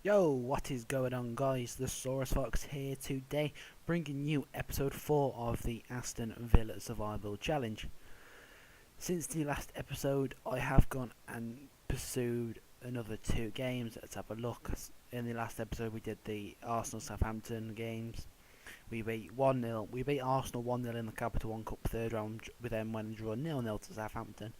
Yo, what is going on, guys? The Saurus Fox here today, bringing you episode 4 of the Aston Villa Survival Challenge. Since the last episode, I have gone and pursued another 2 games. Let's have a look. In the last episode, we did the Arsenal-Southampton games. We beat 1-0. We beat Arsenal 1-0 in the Capital One Cup third round. We then went and drew 0-0 to Southampton.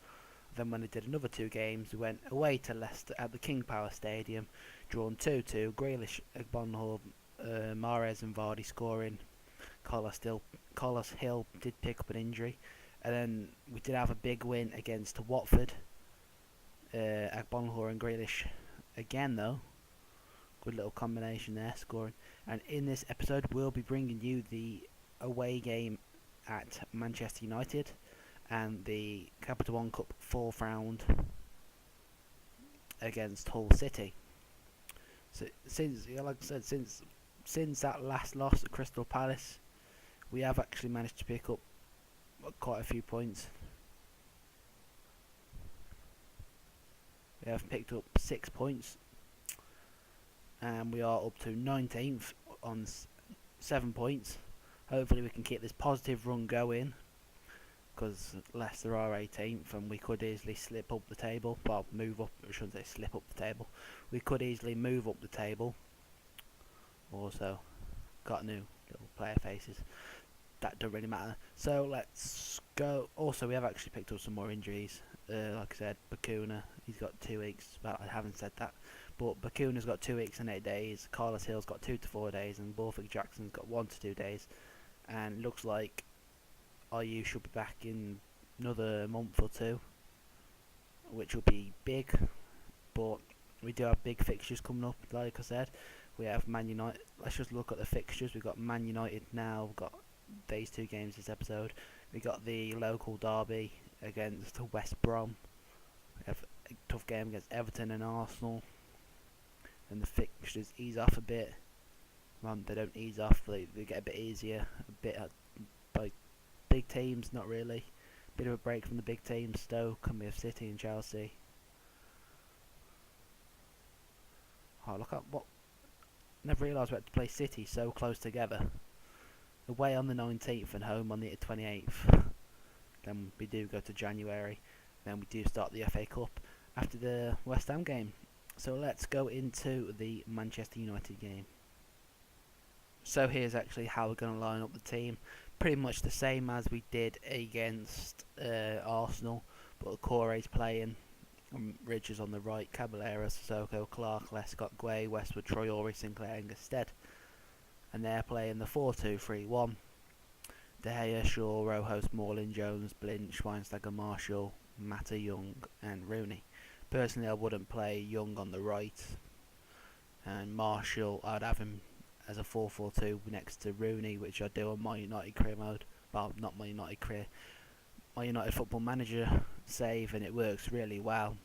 Then when they did another 2 games, we went away to Leicester at the King Power Stadium, drawn 2-2. Grealish, Bonhall, Mahrez and Vardy scoring. Carlos Hill did pick up an injury. And then we did have a big win against Watford. Bonhall and Grealish again though. Good little combination there, scoring. And in this episode, we'll be bringing you the away game at Manchester United and the Capital One Cup 4th round against Hull City. So like I said, since that last loss at Crystal Palace, we have actually managed to pick up quite a few points. We have picked up 6 points, and we are up to 19th on 7 points. Hopefully we can keep this positive run going, because Leicester are 18th and we could easily slip up the table. Well, move up, I shouldn't say slip up the table. We could easily move up the table. Also, got new little player faces. That doesn't really matter. So let's go. Also, we have actually picked up some more injuries. Like I said, Bakuna, he's got 2 weeks. Well, I haven't said that. But Bakuna's got 2 weeks and 8 days. Carlos Hill's got 2 to 4 days. And Borthwick Jackson's got 1 to 2 days. And looks like IU should be back in another month or 2, which will be big. But we do have big fixtures coming up. Like I said, we have Man United. Let's just look at the fixtures. We've got Man United now. We've got these 2 games this episode. We got the local derby against West Brom. We have a tough game against Everton and Arsenal. And the fixtures ease off a bit. Well, they don't ease off. They get a bit easier. A bit like big teams, not really. Bit of a break from the big teams. Stoke, and we have City and Chelsea. Oh, look at what! Never realised we had to play City so close together. Away on the 19th and home on the 28th. Then we do go to January. Then we do start the FA Cup after the West Ham game. So let's go into the Manchester United game. So here's actually how we're going to line up the team. Pretty much the same as we did against Arsenal, but Core's playing. Ridges on the right, Caballero, Sissoko, Clark, Lescott, Guay, Westwood, Traore, Sinclair and Gusted. And they're playing the 4-2-3-1. De Gea, Shaw, Rojo, Smalling, Jones, Blind, Schweinsteiger, Marshall, Mata, Young and Rooney. Personally, I wouldn't play Young on the right. And Marshall, I'd have him as a 4-4-2 next to Rooney, which I do on my United career mode. Well, not my United career, my United Football Manager save, and it works really well.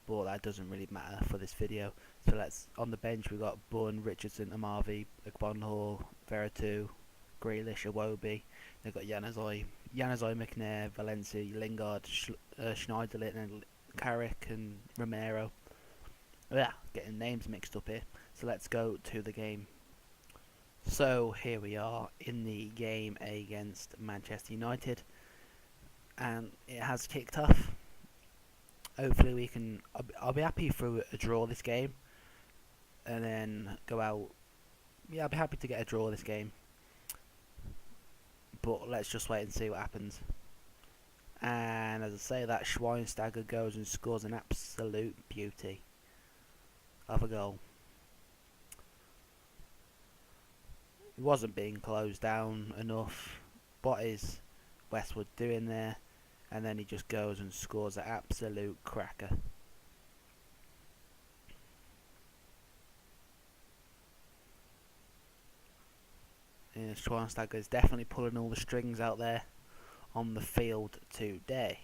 But that doesn't really matter for this video. So let's, on the bench we've got Bunn, Richardson, Amavi, Bonhall, Veretout, Grealish, Iwobi. They've got Januzaj, McNair, Valencia, Lingard, Schneiderlin, and Carrick and Romero. Yeah, getting names mixed up here. So let's go to the game. So here we are in the game against Manchester United, and it has kicked off. Hopefully we can. I'll be happy for a draw this game, and then go out. Yeah, I'll be happy to get a draw this game. But let's just wait and see what happens. And as I say, that Schweinsteiger goes and scores an absolute beauty of a goal. It wasn't being closed down enough. What is Westwood doing there? And then he just goes and scores an absolute cracker. Yeah, Schweinsteiger is definitely pulling all the strings out there on the field today.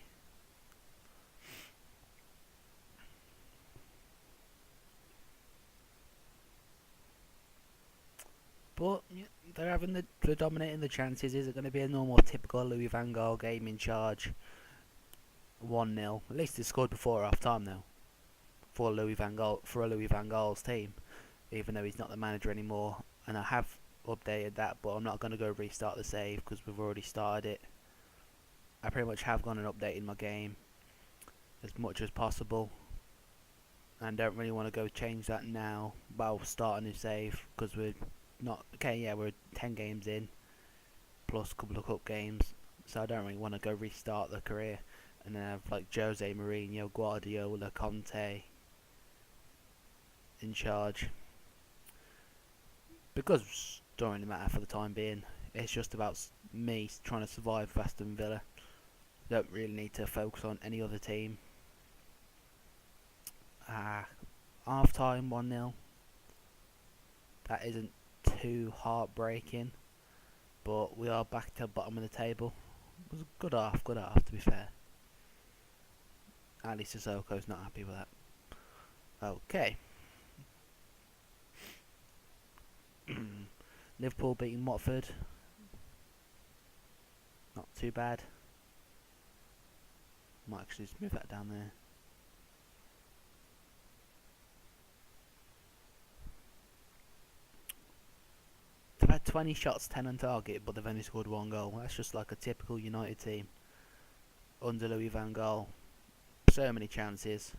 But yeah, they're dominating the chances. Is it going to be a normal, typical Louis van Gaal game in charge? 1-0. At least they scored before half time though. For a Louis van Gaal's team. even though he's not the manager anymore. And I have updated that, but I'm not going to go restart the save because we've already started it. I pretty much have gone and updated my game as much as possible, and don't really want to go change that now. But I'll start a new save because we're not okay. Yeah, we're 10 games in, plus a couple of cup games, so I don't really want to go restart the career and then have like Jose Mourinho, Guardiola, Conte in charge, because it don't really matter for the time being. It's just about me trying to survive with Aston Villa. Don't really need to focus on any other team. Half time 1-0. That isn't too heartbreaking, but we are back to the bottom of the table. It was a good half to be fair. At least Sissoko's not happy with that. Okay. Liverpool beating Watford. Not too bad. Might actually just move that down there. They've had 20 shots, 10 on target, but they've only scored 1 goal. That's just like a typical United team under Louis van Gaal. So many chances,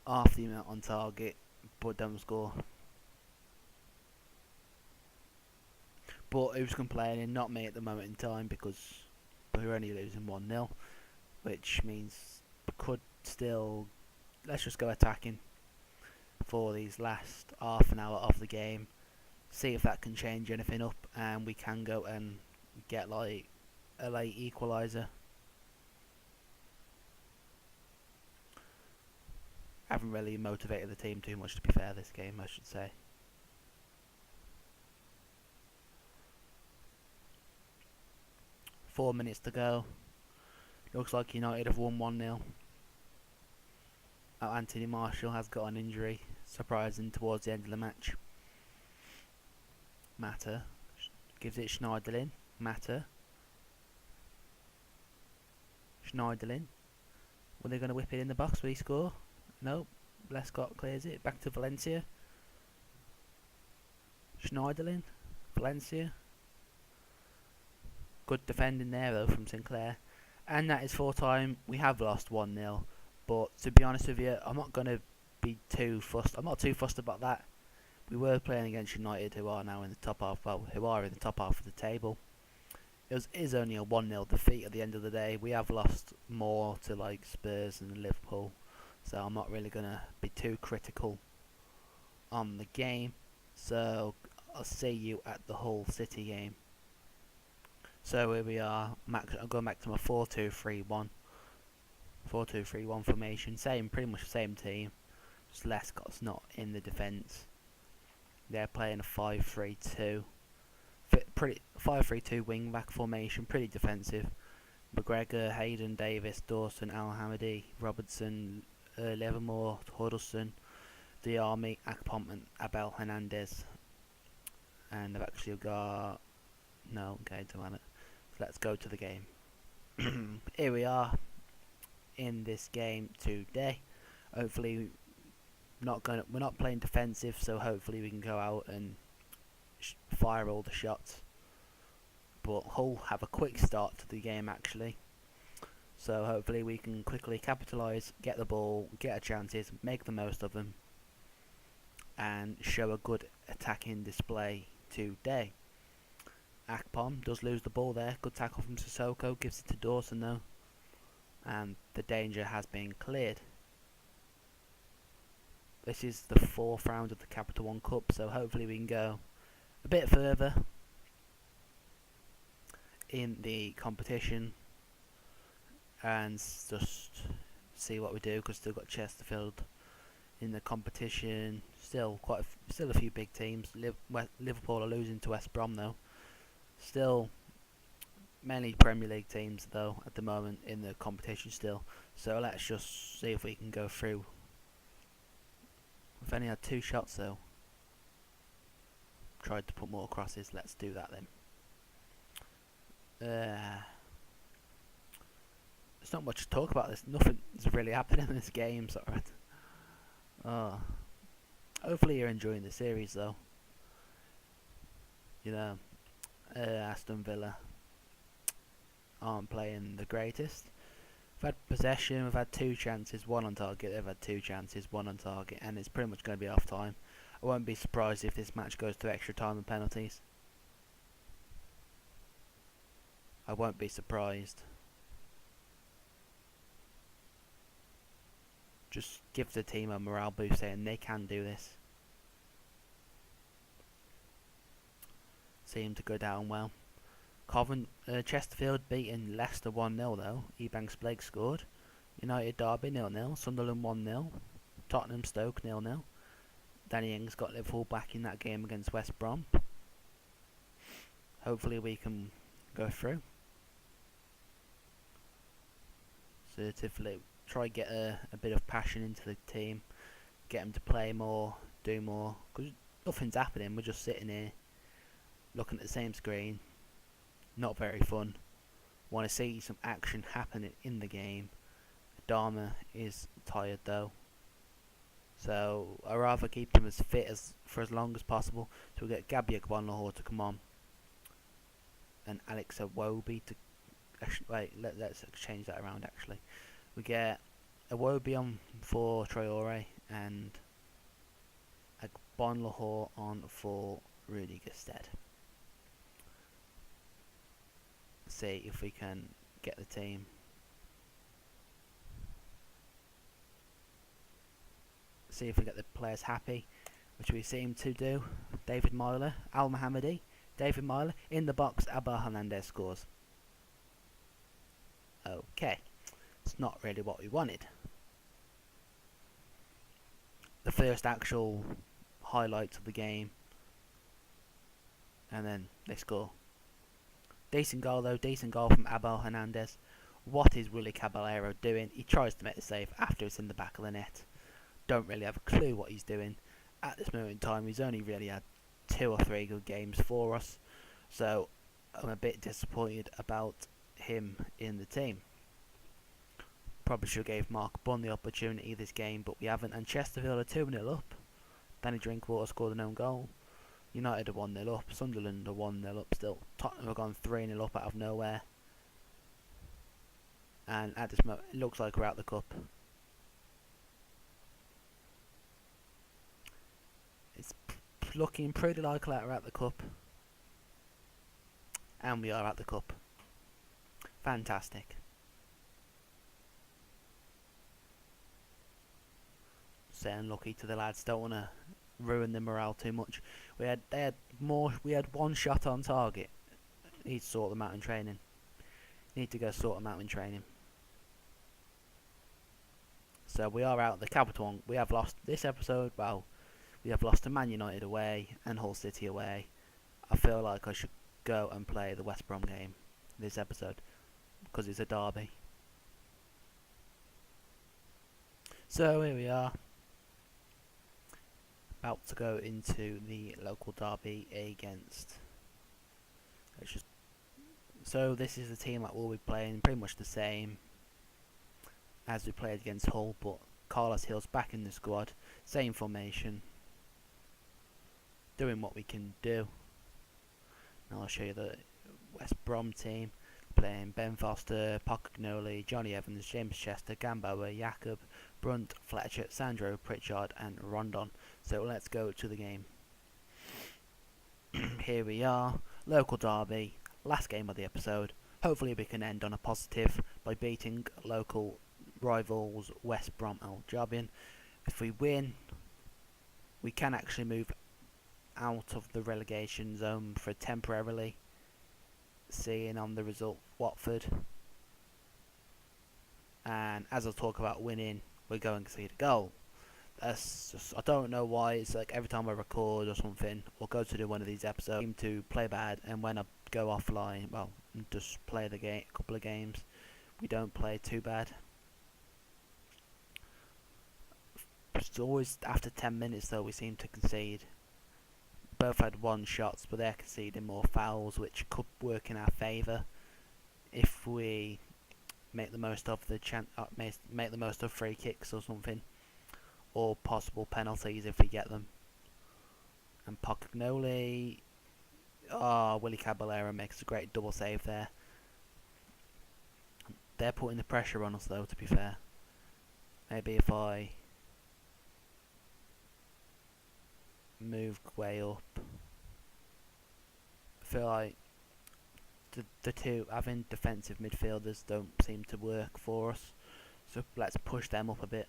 half the amount on target, but don't score. But who's complaining? Not me at the moment in time, because we're only losing 1-0, which means we could still. Let's just go attacking for these last half an hour of the game. See if that can change anything up, and we can go and get like a late equaliser. Haven't really motivated the team too much, to be fair, this game, I should say. Four minutes to go. Looks like United have won 1-0. Anthony Martial has got an injury, surprising towards the end of the match. Mata gives it Schneiderlin. Mata. Schneiderlin. Were they going to whip it in the box? Will he score? Nope. Lescott clears it. Back to Valencia. Schneiderlin. Valencia. Good defending there though from Sinclair. And that is full time. We have lost 1-0. But to be honest with you, I'm not going to be too fussed. I'm not too fussed about that. We were playing against United, who are now in the top half. Well, who are in the top half of the table. It is only a 1-0 defeat at the end of the day. We have lost more to like Spurs and Liverpool, so I'm not really gonna be too critical on the game. So I'll see you at the Hull City game. So here we are. I'm going back to my 4-2-3-1. 4-2-3-1 formation. Pretty much the same team. Just Lescott's not in the defence. They're playing a 5-3-2. 5-3-2 wing back formation, pretty defensive. McGregor, Hayden, Davis, Dawson, Al Hamidi, Robertson, Livermore, Huddleston, Diarmi, Akpom, and Abel Hernandez. And I've actually got okay, don't it. So let's go to the game. Here we are in this game today. Hopefully, we're not playing defensive, so hopefully we can go out and fire all the shots. But Hull have a quick start to the game actually, so hopefully we can quickly capitalise, get the ball, get our chances, make the most of them, and show a good attacking display today. Akpom does lose the ball there. Good tackle from Sissoko, gives it to Dawson though, and the danger has been cleared. This is the 4th round of the Capital One Cup, so hopefully we can go a bit further in the competition and just see what we do, because still got Chesterfield in the competition. Still a few big teams. Liverpool are losing to West Brom though. Still mainly Premier League teams though at the moment in the competition still. So let's just see if we can go through. We've only had 2 shots though. Tried to put more crosses. Let's do that then. There's not much to talk about. Nothing is really happening in this game. Sorry. Oh, Hopefully you're enjoying the series though. You know, Aston Villa aren't playing the greatest. We've had possession, we've had 2 chances, 1 on target, they've had 2 chances, 1 on target, and it's pretty much going to be off time. I won't be surprised if this match goes to extra time and penalties. I won't be surprised. Just give the team a morale boost saying they can do this. Seemed to go down well. Chesterfield beating Leicester 1-0 though. Ebanks Blake scored. United Derby 0-0. Sunderland 1-0. Tottenham Stoke 0-0. Danny Ings got Liverpool back in that game against West Brom. Hopefully we can go through. Certainly try get a bit of passion into the team. Get them to play more, do more. Because nothing's happening. We're just sitting here looking at the same screen. Not very fun. Want to see some action happening in the game. Dharma is tired though. So I'd rather keep him as fit for as long as possible. So we get Gabby Agbonlahor to come on. And Alex Iwobi to... Wait, let's change that around actually. We get Iwobi on for Traore and Agbonlahor on for Rudy Gestead. See if we can get the team. See if we get the players happy, which we seem to do. David Myler, Al Mohammadi, David Myler in the box. Abba Hernandez scores. Okay, it's not really what we wanted. The first actual highlights of the game, and then they score. Decent goal though, decent goal from Abel Hernandez. What is Willy Caballero doing? He tries to make the save after it's in the back of the net. Don't really have a clue what he's doing. At this moment in time, he's only really had 2 or 3 good games for us. So I'm a bit disappointed about him in the team. Probably should have gave Mark Bunn the opportunity this game, but we haven't. And Chesterfield are 2-0 up. Danny Drinkwater scored an own goal. United are 1-0 up. Sunderland are 1-0 up still. Tottenham have gone 3-0 up out of nowhere. And at this moment, it looks like we're out the cup. It's looking pretty likely we're at the cup. And we are at the cup. Fantastic. Saying lucky to the lads. Don't want to ruin the morale too much. We had 1 shot on target. Need to sort them out in training. Need to go sort them out in training. So we are out the capital one. We have lost this episode. Well, we have lost to Man United away and Hull City away. I feel like I should go and play the West Brom game this episode because it's a derby. So here we are. About to go into the local derby against. So this is the team that we'll be playing, pretty much the same as we played against Hull, but Carlos Hill's back in the squad, same formation, doing what we can do. Now I'll show you the West Brom team, playing Ben Foster, Pocognoli, Johnny Evans, James Chester, Gamboa, Jakob, Brunt, Fletcher, Sandro, Pritchard and Rondon. So let's go to the game. Here we are, local derby, last game of the episode. Hopefully we can end on a positive by beating local rivals West Brom Albion. If we win, we can actually move out of the relegation zone for temporarily, seeing on the result Watford. And as I'll talk about winning, we're going to see the goal. That's just, I don't know why, it's like every time I record or something or go to do one of these episodes, I seem to play bad, and when I go offline, well, just play the game, a couple of games, we don't play too bad. It's always after 10 minutes though we seem to concede. Both had 1 shots, but they're conceding more fouls, which could work in our favour if we make the most of the make the most of free kicks or something, or possible penalties if we get them. And Pocagnoli, Willie Caballero makes a great double save there. They're putting the pressure on us though, to be fair. Maybe if I move way up, I feel like the two having defensive midfielders don't seem to work for us. So let's push them up a bit,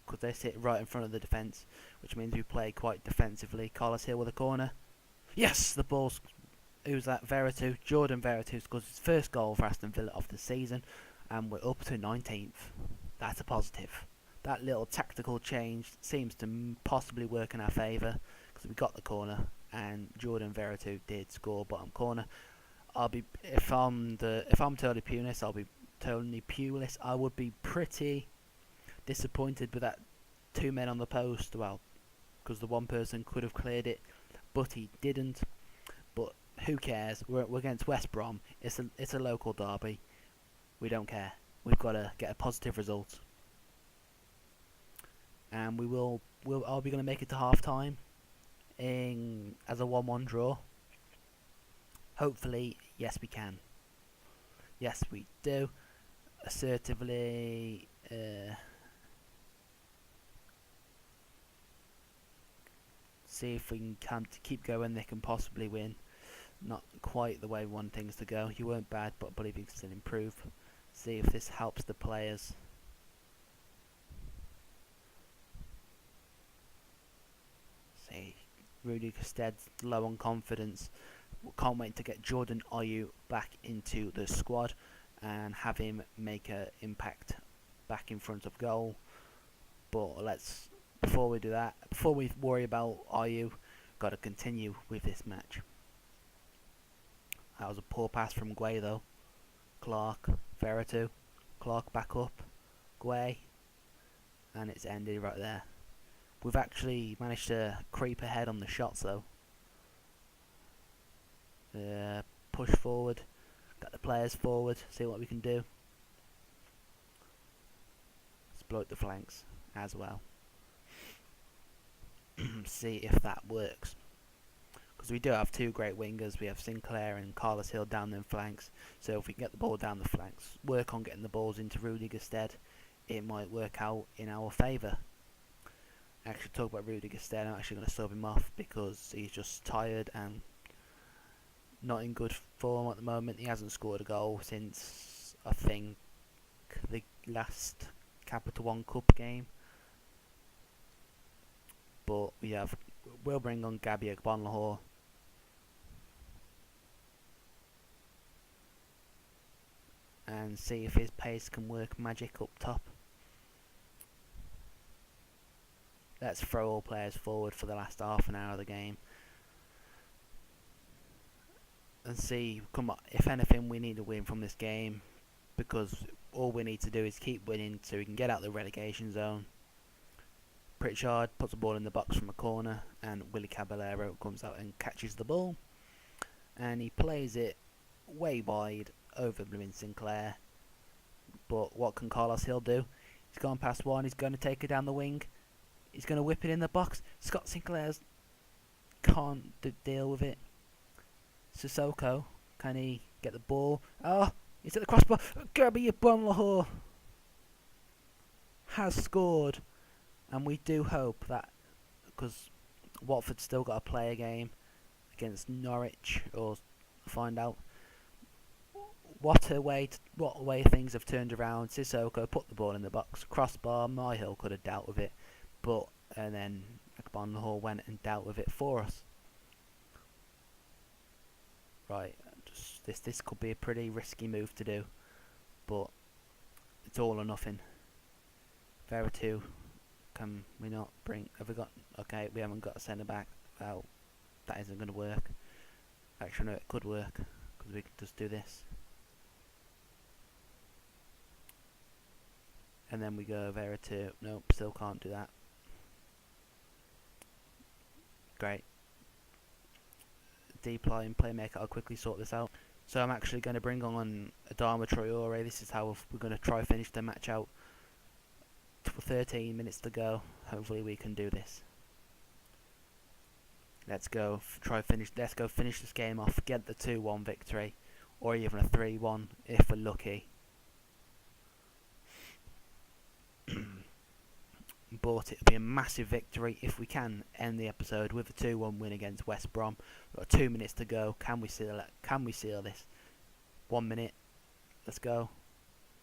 because they sit right in front of the defence, which means we play quite defensively. Carlos Hill with a corner. Yes, the ball's... Who's that? Veretout. Jordan Veretout scores his first goal for Aston Villa of the season, and we're up to 19th. That's a positive. That little tactical change seems to possibly work in our favour, because we got the corner, and Jordan Veretout did score bottom corner. If I'm Tony Pulis, I would be pretty disappointed with that 2 men on the post. Well, because the one person could have cleared it, but he didn't. But who cares? We're against West Brom. It's a local derby. We don't care. We've got to get a positive result, and Are we going to make it to half time as a 1-1 draw? Hopefully, yes, we can. Yes, we do. Assertively. See if we can keep going. They can possibly win. Not quite the way we want things to go. You weren't bad, but I believe you can still improve. See if this helps the players. See, Rudy Gested's low on confidence. Can't wait to get Jordan Ayew back into the squad and have him make an impact back in front of goal. But before we do that, before we worry about Ayew, got to continue with this match. That was a poor pass from Guay though. Clark, Veretout, Clark back up, Guay, and it's ended right there. We've actually managed to creep ahead on the shots though. Push forward, get the players forward, see what we can do. Exploit the flanks as well. See if that works. Because we do have two great wingers. We have Sinclair and Carlos Hill down them flanks. So if we can get the ball down the flanks, work on getting the balls into Rudy Gestede, it might work out in our favour. Actually, talk about Rudy Gestede, I'm actually going to sub him off because he's just tired and not in good form at the moment. He hasn't scored a goal since, I think, the last Capital One Cup game. But we'll bring on Gabby Agbonlahor. And see if his pace can work magic up top. Let's throw all players forward for the last half an hour of the game. And see, if anything, we need a win from this game. Because all we need to do is keep winning so we can get out the relegation zone. Pritchard puts the ball in the box from a corner, and Willie Caballero comes out and catches the ball. And he plays it way wide over Blooming Sinclair. But what can Carlos Hill do? He's gone past one, he's going to take it down the wing. He's going to whip it in the box. Scott Sinclair can't deal with it. Sissoko, can he get the ball? Oh, he's at the crossbar. Gabby Agbonlahor has scored. And we do hope that, because Watford's still got to play a game against Norwich, or find out what way things have turned around. Sissoko put the ball in the box, crossbar. Myhill could have dealt with it, and then Agbonlahor went and dealt with it for us. Right, this could be a pretty risky move to do, but it's all or nothing. Veretout. Can we not bring... Have we got... Okay, we haven't got a centre back. Well, that isn't going to work. Actually, no, it could work. Because we can just do this. And then we go Veretout. Nope, still can't do that. Great. Deep line playmaker, I'll quickly sort this out. So I'm actually going to bring on Adama Traore. This is how we're going to try finish the match out. 13 minutes to go. Hopefully we can do this. Let's go finish this game off. Get the 2-1 victory, or even a 3-1 if we're lucky. But it'll be a massive victory if we can end the episode with a 2-1 win against West Brom. We've got 2 minutes to go. Can we seal it? Can we seal this? 1 minute. Let's go.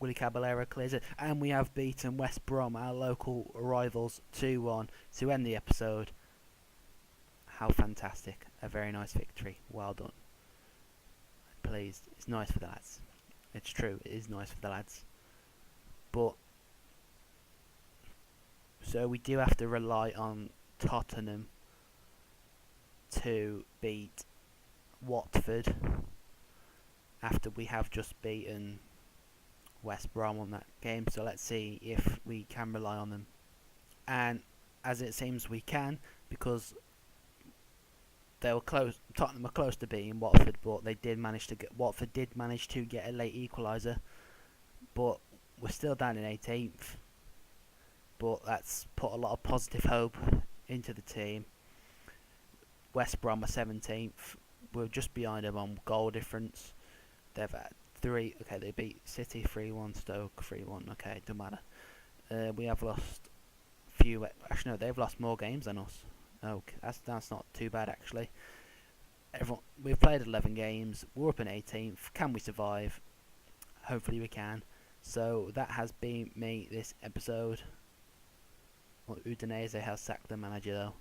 Willie Caballero clears it, and we have beaten West Brom, our local rivals, 2-1 to end the episode. How fantastic. A very nice victory. Well done. Pleased. It's nice for the lads. It's true, it is nice for the lads. But so we do have to rely on Tottenham to beat Watford after we have just beaten West Brom on that game. So let's see if we can rely on them. And as it seems we can, because they were close. Tottenham were close to beating Watford, but Watford did manage to get a late equaliser. But we're still down in 18th. But that's put a lot of positive hope into the team. West Brom are 17th. We're just behind them on goal difference. They've had 3. Okay, they beat City 3-1, Stoke 3-1. Okay, don't matter. We have lost few. Actually, no, they've lost more games than us. Okay, that's not too bad actually. We've played 11 games. We're up in 18th. Can we survive? Hopefully we can. So that has been me this episode. Well, Udinese has sacked the manager though.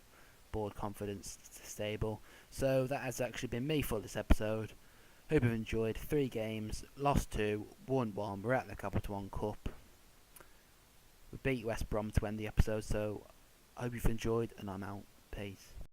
Board confidence stable. So that has actually been me for this episode. Hope you've enjoyed. 3 games, lost 2, won 1. We're at the Capital One Cup. We beat West Brom to end the episode. So I hope you've enjoyed, and I'm out. Peace.